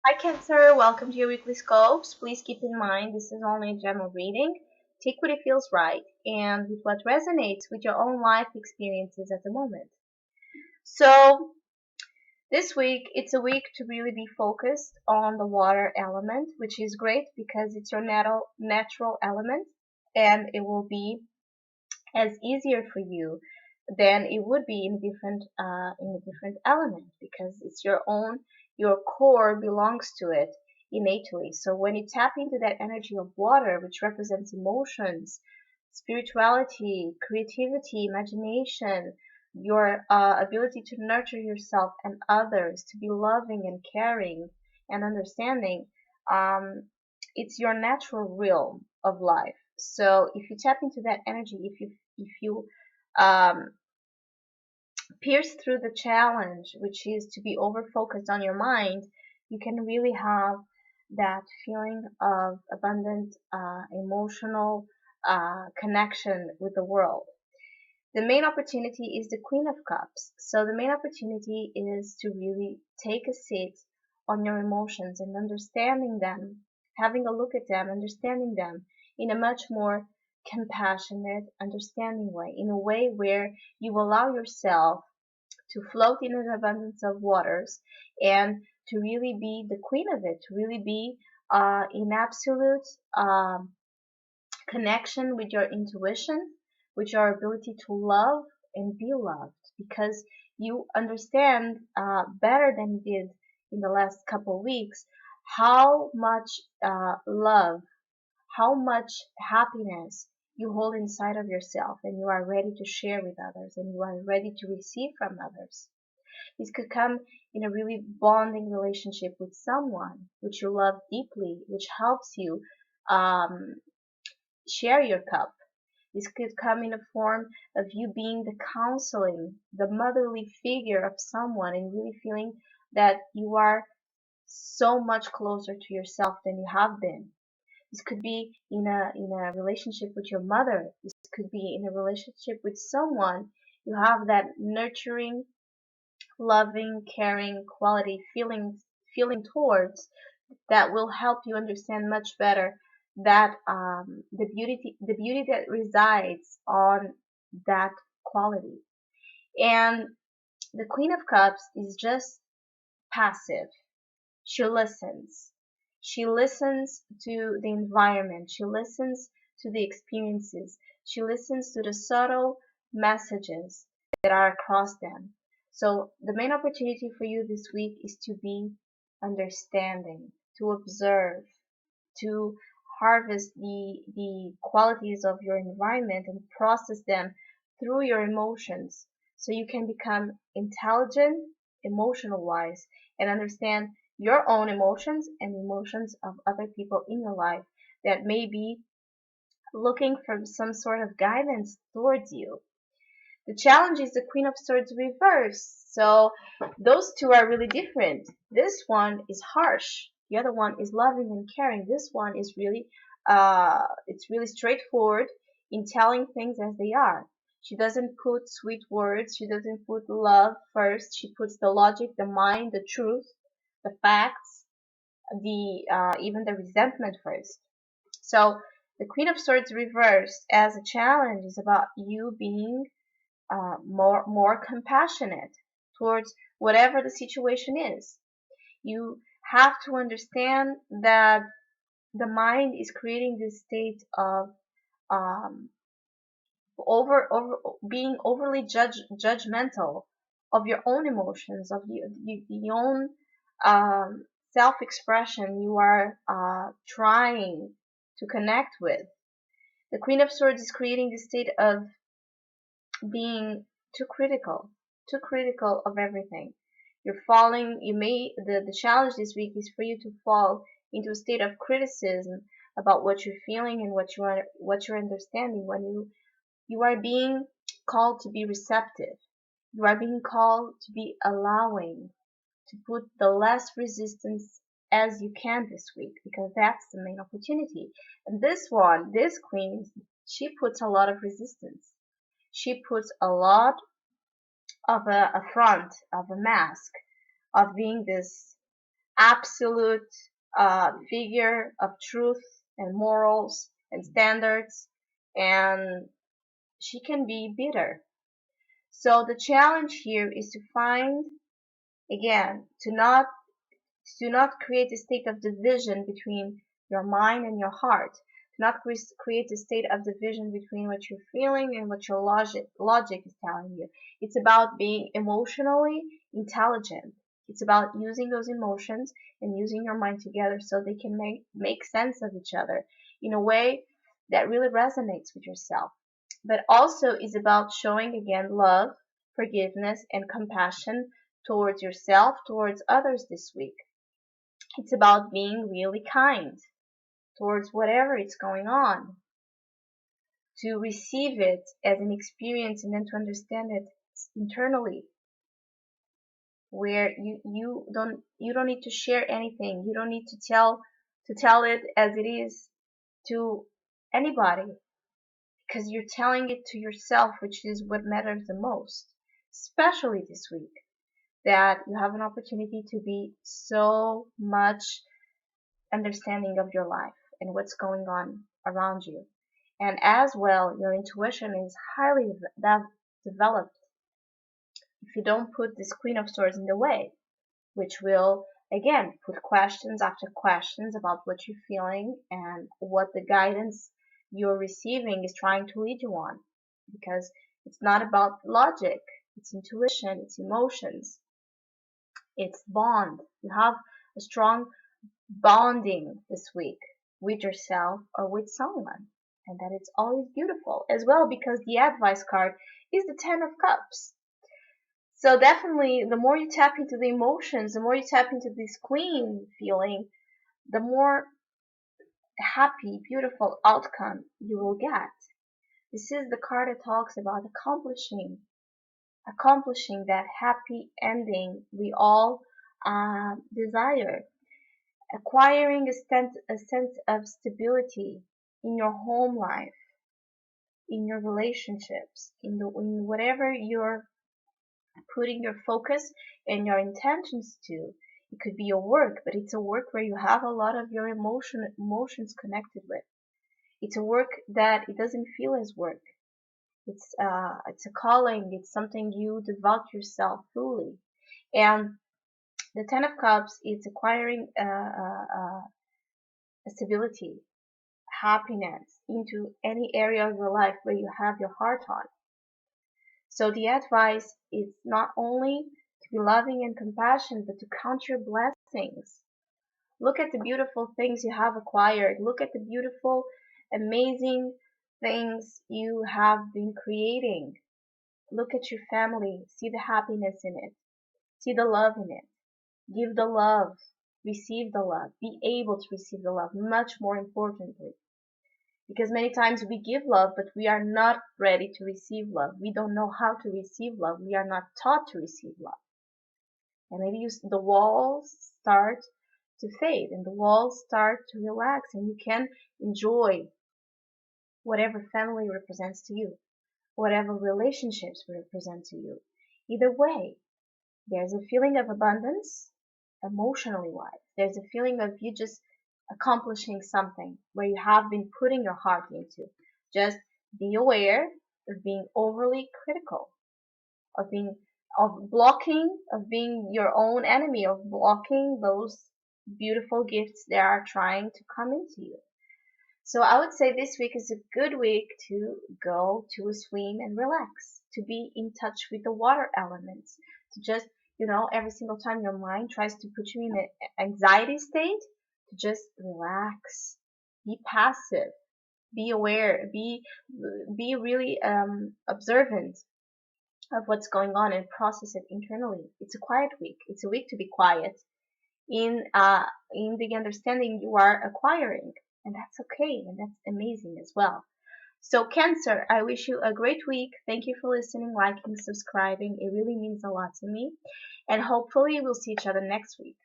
Hi Cancer, welcome to your weekly scopes. Please keep in mind this is only a general reading. Take what it feels right and with what resonates with your own life experiences at the moment. So this week it's a week to really be focused on the water element, which is great because it's your natural element and it will be as easier for you than it would be in a different element because it's your core belongs to it innately. So when you tap into that energy of water, which represents emotions, spirituality, creativity, imagination, your ability to nurture yourself and others, to be loving and caring and understanding, um, it's your natural realm of life. So if you tap into that energy, if you um, pierce through the challenge, which is to be over focused on your mind, you can really have that feeling of abundant emotional connection with the world. The main opportunity is the Queen of Cups. So the main opportunity is to really take a seat on your emotions and understanding them, having a look at them, understanding them in a much more compassionate, understanding way, in a way where you allow yourself to float in an abundance of waters and to really be the queen of it, to really be in absolute connection with your intuition, with your ability to love and be loved, because you understand better than you did in the last couple of weeks how much love, how much happiness you hold inside of yourself and you are ready to share with others and you are ready to receive from others. This could come in a really bonding relationship with someone which you love deeply, which helps you um, share your cup. This could come in a form of you being the counseling, the motherly figure of someone and really feeling that you are so much closer to yourself than you have been. This could be in a relationship with your mother. This could be in a relationship with someone you have that nurturing, loving, caring quality feeling towards that will help you understand much better that the beauty that resides on that quality. And the Queen of Cups is just passive. She listens. She listens to the environment. She listens to the experiences. She listens to the subtle messages that are across them. So the main opportunity for you this week is to be understanding, to observe, to harvest the qualities of your environment and process them through your emotions so you can become intelligent emotional wise and understand your own emotions and emotions of other people in your life that may be looking for some sort of guidance towards you. The challenge is the Queen of Swords reversed. So those two are really different. This one is harsh. The other one is loving and caring. This one is really, it's really straightforward in telling things as they are. She doesn't put sweet words. She doesn't put love first. She puts the logic, the mind, the truth, the facts, the even the resentment first. So the Queen of Swords reversed as a challenge is about you being more compassionate towards whatever the situation is. You have to understand that the mind is creating this state of um, over being overly judgmental of your own emotions, of the own um, self-expression you are trying to connect with. The Queen of Swords is creating this state of being too critical of everything. You're falling, the challenge this week is for you to fall into a state of criticism about what you're feeling and what you're understanding when you are being called to be receptive. You are being called to be allowing, to put the less resistance as you can this week because that's the main opportunity. And this queen, she puts a lot of resistance. She puts a lot of a front, of a mask, of being this. absolute figure of truth and morals and standards, and she can be bitter. So the challenge here is to find, again, to not create a state of division between your mind and your heart, to not create a state of division between what you're feeling and what your logic is telling you. It's about being emotionally intelligent. It's about using those emotions and using your mind together so they can make sense of each other in a way that really resonates with yourself. But also is about showing again love, forgiveness, and compassion towards yourself, towards others this week. It's about being really kind towards whatever is going on, to receive it as an experience and then to understand it internally, where you don't need to share anything. You don't need to tell it as it is to anybody, because you're telling it to yourself, which is what matters the most, especially this week, that you have an opportunity to be so much understanding of your life and what's going on around you. And as well, your intuition is highly developed if you don't put this Queen of Swords in the way, which will again put questions after questions about what you're feeling and what the guidance you're receiving is trying to lead you on. Because it's not about logic, it's intuition, it's emotions, it's bond. You have a strong bonding this week with yourself or with someone. And that it's always beautiful as well, because the advice card is the Ten of Cups. So definitely the more you tap into the emotions, the more you tap into this queen feeling, the more happy, beautiful outcome you will get. This is the card that talks about accomplishing that happy ending we all desire, acquiring a sense of stability in your home life, in your relationships, in whatever you're putting your focus and your intentions to. It could be your work, but it's a work where you have a lot of your emotions connected with. It's a work that it doesn't feel as work. It's a calling. It's something you devote yourself fully. And the Ten of Cups, it's acquiring a stability, happiness into any area of your life where you have your heart on. So the advice is not only to be loving and compassionate, but to count your blessings. Look at the beautiful things you have acquired. Look at the beautiful, amazing things you have been creating. Look at your family. See the happiness in it. See the love in it. Give the love. Receive the love. Be able to receive the love, much more importantly. Because many times we give love, but we are not ready to receive love. We don't know how to receive love. We are not taught to receive love. And maybe the walls start to fade and the walls start to relax, and you can enjoy whatever family represents to you, whatever relationships represent to you. Either way, there's a feeling of abundance, emotionally wise. There's a feeling of you just accomplishing something where you have been putting your heart into. Just be aware of being overly critical, of being your own enemy, of blocking those beautiful gifts that are trying to come into you. So I would say this week is a good week to go to a swim and relax, to be in touch with the water elements, to just, every single time your mind tries to put you in an anxiety state, to just relax, be passive, be aware, be really observant of what's going on and process it internally. It's a quiet week. It's a week to be quiet in the understanding you are acquiring, and that's okay, and that's amazing as well. So Cancer, I wish you a great week. Thank you for listening, liking, subscribing. It really means a lot to me, and hopefully we'll see each other next week.